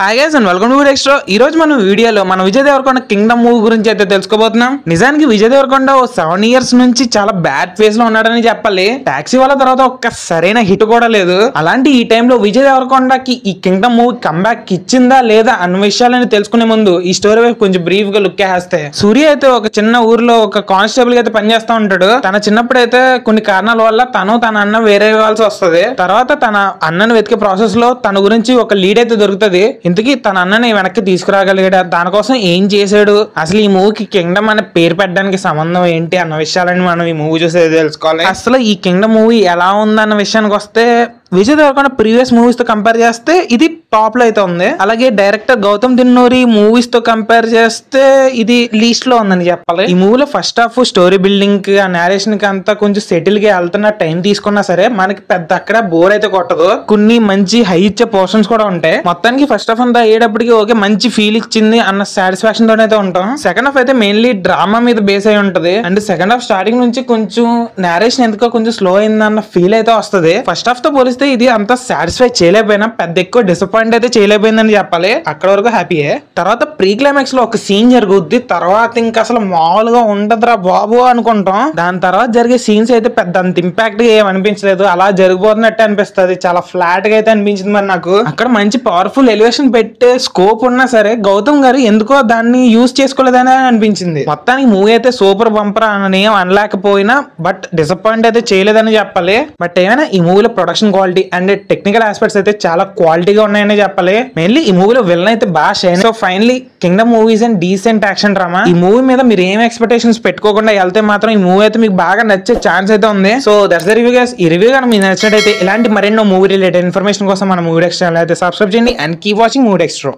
Hi guys and welcome to extra. ఈ రోజు మనం వీడియోలో మన విజయ్ దేవరకొండ కింగ్డమ్ మూవీ గురించి అయితే తెలుసుకోబోతున్నాం. నిజానికి విజయ్ దేవరకొండ 7 years నుంచి చాలా బ్యాడ్ ఫేస్ లో ఉన్నాడని చెప్పాలి. టాక్సీ వాళ్ళ తర్వాత ఒక్క సరైన హిట్ కూడా లేదు. అలాంటి ఈ టైంలో విజయ్ దేవరకొండకి ఈ కింగ్డమ్ మూవీ కంబ్యాక్ ఇచ్చిందా లేదా అన్న విషయాలని తెలుసుకునే ముందు ఈ స్టోరీ వైపు కొంచెం బ్రీఫ్ గా లుక్ వేస్తే, సూర్య అయితే ఒక చిన్న ఊర్లో ఒక కానిస్టేబుల్ గా అయితే పనిచేస్తా ఉంటాడు. తన చిన్నప్పుడు అయితే కొన్ని కారణాల వల్ల తన అన్న వేరే ఇవ్వాల్సి వస్తుంది. తర్వాత తన అన్నను వెతికే ప్రాసెస్ లో తన గురించి ఒక లీడ్ అయితే దొరుకుతుంది. ఇంతకీ తన అన్నని వెనక్కి తీసుకురాగలిగాడు, దానికోసం ఏం చేశాడు, అసలు ఈ మూవీకి కింగ్డమ్ అనే పేరు పెట్టడానికి సంబంధం ఏంటి అన్న విషయాలని మనం ఈ మూవీ చూసి తెలుసుకోవాలి. అసలు ఈ కింగ్డమ్ మూవీ ఎలా ఉందన్న విషయానికి వస్తే, విజయ్ దేవరకొండ ప్రీవియస్ మూవీస్ తో కంపేర్ చేస్తే ఇది టాప్ లో అయితే ఉంది. అలాగే డైరెక్టర్ గౌతమ్ తిన్నూరి మూవీస్ తో కంపేర్ చేస్తే ఇది లీస్ట్ లో ఉందని చెప్పాలి. ఈ మూవీలో ఫస్ట్ హాఫ్ స్టోరీ బిల్డింగ్ కి ఆ నేరేషన్ కి అంతా కొంచెం సెటిల్ గా వెళ్తున్న టైం తీసుకున్నా సరే మనకి పెద్ద అక్కడ బోర్ అయితే కొట్టదు. కొన్ని మంచి హై ఇచ్చే పోర్షన్స్ కూడా ఉంటాయి. మొత్తానికి ఫస్ట్ హాఫ్ అంతా అయ్యేటప్పటికి ఓకే మంచి ఫీల్ ఇచ్చింది అన్న సాటిస్ఫాక్షన్ తోనైతే ఉంటాం. సెకండ్ హాఫ్ అయితే మెయిన్లీ డ్రామా మీద బేస్ అయి ఉంటది. అండ్ సెకండ్ హాఫ్ స్టార్టింగ్ నుంచి కొంచెం నేరేషన్ ఎందుకో కొంచెం స్లో అయిందన్న ఫీల్ అయితే వస్తుంది. ఫస్ట్ హాఫ్ తో పోలిస్తే ఇది అంత సాటిస్ఫై చేయలేకపోయినా పెద్ద ఎక్కువ డిసప్పాయింట్ అయితే చేయలేకపోయిందని చెప్పాలి. అక్కడ వరకు హ్యాపీయే. తర్వాత ప్రీ క్లైమాక్స్ లో ఒక సీన్ జరుగుద్ది. తర్వాత ఇంకా అసలు మామూలుగా ఉండదురా బాబు అనుకుంటాం. దాని తర్వాత జరిగే సీన్స్ అయితే పెద్ద అంత ఇంపాక్ట్ గా ఏం అనిపించలేదు. అలా జరిగిపోతున్నట్టే అనిపిస్తుంది. చాలా ఫ్లాట్ గా అయితే అనిపించింది మరి నాకు. అక్కడ మంచి పవర్ఫుల్ ఎలివేషన్ పెట్టే స్కోప్ ఉన్నా సరే గౌతమ్ గారు ఎందుకో దాన్ని యూజ్ చేసుకోలేదని అనిపించింది. మొత్తానికి మూవీ అయితే సూపర్ బంపర్ అని ఏం అనలేకపోయినా బట్ డిసప్పాయింట్ అయితే చేయలేదని చెప్పాలి. బట్ ఏమైనా ఈ మూవీలో production quality and technical aspects అయితే చాలా క్వాలిటీగా ఉన్నాయని చెప్పాలి. మెయిన్లీ ఈ మూవీలో విలన్ అయితే బాగా shine. So finally Kingdom movies and decent action drama. ఈ మూవీ మీద మీరు ఏం ఎక్స్పెక్టేషన్స్ పెట్టుకోకుండా వెళ్తే మాత్రం ఈ మూవీ అయితే మీకు బాగా నచ్చే ఛాన్స్ అయితే ఉంది. So that's the review guys. ఈ రివ్యూ కానీ మీకు నచ్చినట్టయితే ఇలాంటి మరెన్నో మూవీ రిలేటెడ్ ఇన్ఫర్మేషన్ కోసం మన మూవీ డెక్స్ ఛానల్ అయితే సబ్స్క్రైబ్ చేయండి and keep watching movie Dextro.